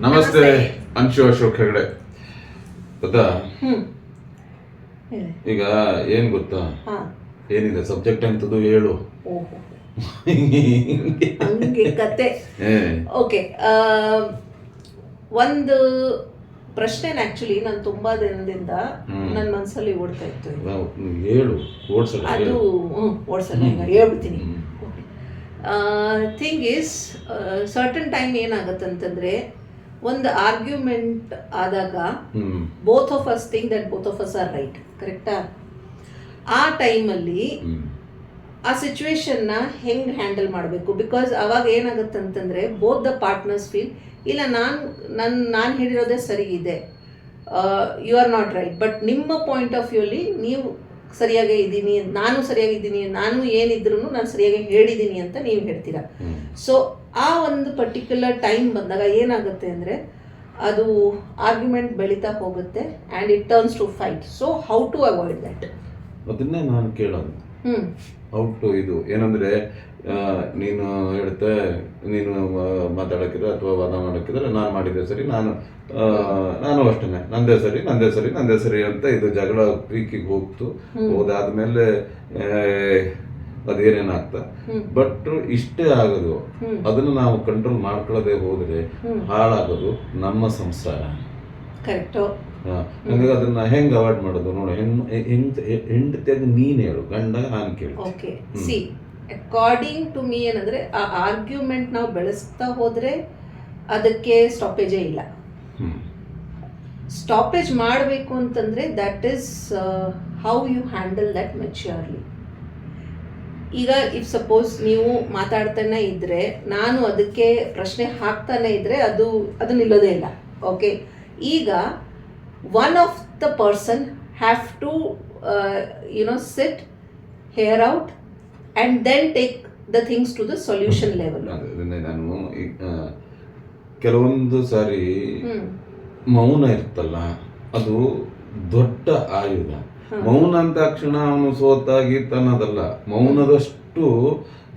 ನಮಸ್ತೆ ಅಂಶು ಅಶೋಕ್ ಹೆಗಡೆ. ಗೊತ್ತಾ ಈಗ ಏನ್ ಗೊತ್ತಾ, ಏನಿದೆ ಸಬ್ಜೆಕ್ಟ್ ಅಂತದ್ದು ಹೇಳು. ಹಂಗೆ ಕತೆ. ಓಕೆ, ಒಂದು ಪ್ರಶ್ನೆ ಆಕ್ಚುಲಿ ನಾನು ತುಂಬಾ ದಿನದಿಂದ ನನ್ನ ಮನಸ್ಸಲ್ಲಿ ಓಡ್ತಾ ಇತ್ತು. ಹೇಳು, ಓಡ್ಸಲ್ಲ. ಅದು ಓಡ್ಸಲ್ಲ, ಈಗ ಹೇಳ್ಬಿಡ್ತೀನಿ. ಥಿಂಗ್ ಈಸ್, ಸರ್ಟನ್ ಟೈಮ್ ಏನಾಗತ್ತಂತಂದ್ರೆ, ಒಂದು ಆರ್ಗ್ಯುಮೆಂಟ್ ಆದಾಗ both of us think that both of us are right. ಕರೆಕ್ಟಾ? ಆ ಟೈಮಲ್ಲಿ ಆ ಸಿಚುವೇಶನ್ನ ಹೆಂಗೆ ಹ್ಯಾಂಡಲ್ ಮಾಡಬೇಕು? ಬಿಕಾಸ್ ಅವಾಗ ಏನಾಗುತ್ತಂತಂದರೆ ಬೋತ್ ದ ಪಾರ್ಟ್ನರ್ಸ್ ಫೀಲ್, ಇಲ್ಲ ನಾನು ಹೇಳಿರೋದೇ ಸರಿ ಇದೆ, you are not right, but ನಿಮ್ಮ ಪಾಯಿಂಟ್ ಆಫ್ ವ್ಯೂಲಿ ನೀವು ಸರಿಯಾಗೇ ಇದ್ದೀನಿ, ನಾನು ಸರಿಯಾಗಿದ್ದೀನಿ, ನಾನು ಏನಿದ್ರು ನಾನು ಸರಿಯಾಗಿ ಹೇಳಿದ್ದೀನಿ ಅಂತ ನೀವು ಹೇಳ್ತೀರಾ. ಸೊ ಆ ಒಂದು ಪರ್ಟಿಕ್ಯುಲರ್ ಟೈಮ್ ಬಂದಾಗ ಏನಾಗುತ್ತೆ ಅಂದರೆ, ಅದು ಆರ್ಗ್ಯುಮೆಂಟ್ ಬೆಳೀತಾ ಹೋಗುತ್ತೆ and it turns to fight. So how to avoid that? ಅದನ್ನೇ ನಾನು ಕೇಳೋದು. ಔಟು ಇದು ಏನಂದ್ರೆ, ನೀನು ಹೇಳ್ತೆ, ನೀನು ಮಾತಾಡೋಕ್ಕಿದ್ರೆ ಅಥವಾ ವಾದ ಮಾಡೋಕ್ಕಿದ್ರೆ ನಾನು ಮಾಡಿದ್ದೆ ಸರಿ, ನಾನು ಅಷ್ಟೇ ನಂದೇ ಸರಿ ಅಂತ ಇದು ಜಗಳ ಪೀಕಿಗೆ ಹೋದಾದ್ಮೇಲೆ ಅದೇನೇನಾಗ್ತಾ. ಬಟ್ ಇಷ್ಟೇ ಆಗೋದು, ಅದನ್ನು ನಾವು ಕಂಟ್ರೋಲ್ ಮಾಡ್ಕೊಳ್ಳದೆ ಹೋದ್ರೆ ಹಾಳಾಗೋದು ನಮ್ಮ ಸಂಸಾರ. ಕರೆಕ್ಟು. ನನಗೆ ಅದನ್ನ ಹೆಂಗ್ ಅವಾಯ್ಡ್ ಮಾಡೋದು ನೋಡು. ಹೆಂಡತಿಯಾಗಿ ನೀನ್ ಹೇಳು, ಗಂಡ ನಾನು ಕೇಳು. Okay, see, according to me ಏನಂದ್ರೆ, ಆ ಆರ್ಗ್ಯುಮೆಂಟ್ ನಾವು ಬೆಳೆಸ್ತಾ ಹೋದ್ರೆ ಅದಕ್ಕೆ ಸ್ಟಾಪೇಜೇ ಇಲ್ಲ. ಸ್ಟಾಪೇಜ್ ಮಾಡಬೇಕು ಅಂತಂದ್ರೆ that is how you handle that maturely. ಈಗ ಇಫ್ ಸಪೋಸ್ ನೀವು ಮಾತಾಡ್ತಾನೆ ಇದ್ರೆ, ನಾನು ಅದಕ್ಕೆ ಪ್ರಶ್ನೆ ಹಾಕ್ತಾನೆ ಇದ್ರೆ ಅದು ನಿಲ್ಲೋದೇ ಇಲ್ಲ. ಓಕೆ, ಈಗ one of the person have to sit, hear out and then take the things to the solution level. ನಾನು ಕೆಲವೊಂದು ಸಾರಿ ಮೌನ ಇರ್ತಲ್ಲ, ಅದು ದೊಡ್ಡ ಆಯುಧ. ಮೌನ ಅಂತ ತಕ್ಷಣ ಅವನು ಸೋತಾಗಿತ್ತನ್ನೋದಲ್ಲ, ಮೌನದಷ್ಟು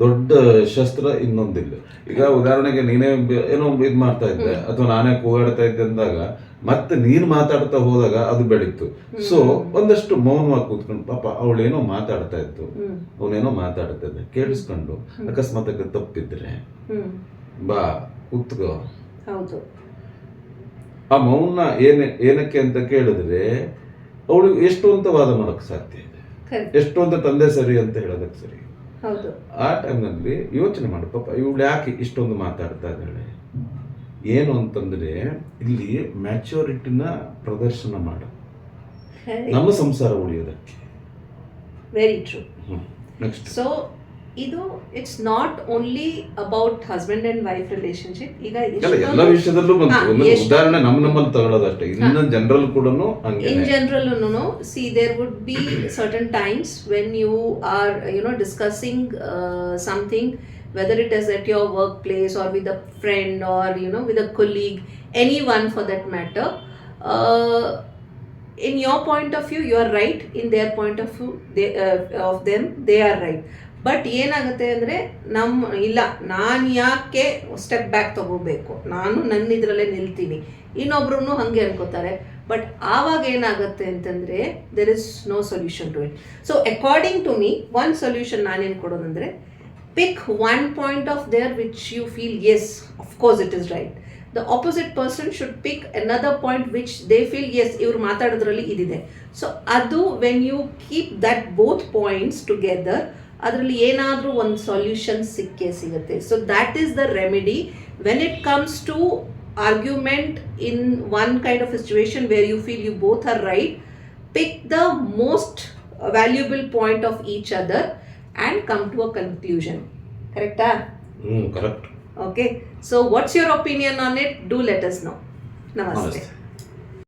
ದೊಡ್ಡ ಶಸ್ತ್ರ ಇನ್ನೊಂದಿಲ್ಲ. ಈಗ ಉದಾಹರಣೆಗೆ ನೀನೇ ಏನೋ ಇದು ಮಾಡ್ತಾ ಇದ್ದೆ ಅಥವಾ ನಾನೇ ಕೂಗಾಡ್ತಾ ಇದ್ದೆ ಅಂದಾಗ ಮತ್ತೆ ನೀನು ಮಾತಾಡ್ತಾ ಹೋದಾಗ ಅದು ಬೆಳೀತು. ಸೊ ಒಂದಷ್ಟು ಮೌನವಾಗಿ ಕೂತ್ಕೊಂಡು, ಪಾಪ ಅವಳೇನೋ ಮಾತಾಡ್ತಾ ಇತ್ತು, ಅವನೇನೋ ಮಾತಾಡ್ತಾ ಇದ್ದೆ, ಕೇಳಿಸ್ಕೊಂಡು ಅಕಸ್ಮಾತ್ ತಪ್ಪಿದ್ರೆ ಬಾ ಕೂತ್ಕೋ. ಆ ಮೌನ ಏನಕ್ಕೆ ಅಂತ ಕೇಳಿದ್ರೆ, ಅವಳು ಎಷ್ಟು ಅಂತ ವಾದ ಮಾಡಕ್ ಸಾಧ್ಯ ಇದೆ, ಎಷ್ಟು ಅಂತ ತಂದೆ ಸರಿ ಅಂತ ಹೇಳೋದಕ್ಕೆ ಸರಿ. ಆ ಟೈಮ್ನಲ್ಲಿ ಯೋಚನೆ ಮಾಡು, ಪಾಪ ಇವಳು ಯಾಕೆ ಇಷ್ಟೊಂದು ಮಾತಾಡ್ತಾ ಇದ್ದಾಳೆ, ಏನು ಅಂತಂದ್ರೆ ಇಲ್ಲಿ ಮ್ಯಾಚುರಿಟಿನ ಪ್ರದರ್ಶನ ಮಾಡು, ನಮ್ಮ ಸಂಸಾರ ಉಳಿಯೋದಕ್ಕೆ. Very true. ನೆಕ್ಸ್ಟ್, ಸೊ ಇದು it's not only about husband and wife relationship. ಈಗ ಎಲ್ಲ ವಿಷಯದಲ್ಲೂ ಉದಾಹರಣೆ ನಮ್ಮಲ್ಲಿ ತಗೊಳ್ಳೋದಷ್ಟೇ, ಇನ್ನು ಜನರಲ್ ಕೂಡ in general, see, there would be certain times when you are discussing something, whether it is at your workplace or with a friend or with a colleague, anyone for that matter. In your point of view you are right, in their point of view they are right. But ಏನಾಗುತ್ತೆ ಅಂದರೆ, ಇಲ್ಲ ನಾನು ಯಾಕೆ step back ತಗೋಬೇಕು, ನಾನು ನನ್ನ ಇದರಲ್ಲೇ ನಿಲ್ತೀನಿ, ಇನ್ನೊಬ್ರು ಹಾಗೆ ಅನ್ಕೋತಾರೆ. ಬಟ್ ಆವಾಗ ಏನಾಗುತ್ತೆ ಅಂತಂದರೆ, there is no solution to it. So according to me, one solution ನಾನೇನು ಕೊಡೋದಂದರೆ, pick one point of their which you feel as, of course it is right. The opposite person should pick another point which they feel as, ಇವ್ರು ಮಾತಾಡೋದ್ರಲ್ಲಿ ಇದಿದೆ. So ಅದು when you keep that both points together, ಅದರಲ್ಲಿ ಏನಾದರೂ ಒಂದು solution ಸಿಗುತ್ತೆ. So that is the remedy when it comes to argument in one kind of situation where you feel you both are right. Pick the most valuable point of each other and come to a conclusion. ಕರೆಕ್ಟಾ? Correct. Okay, so what's your opinion on it? Do let us know. Namaste.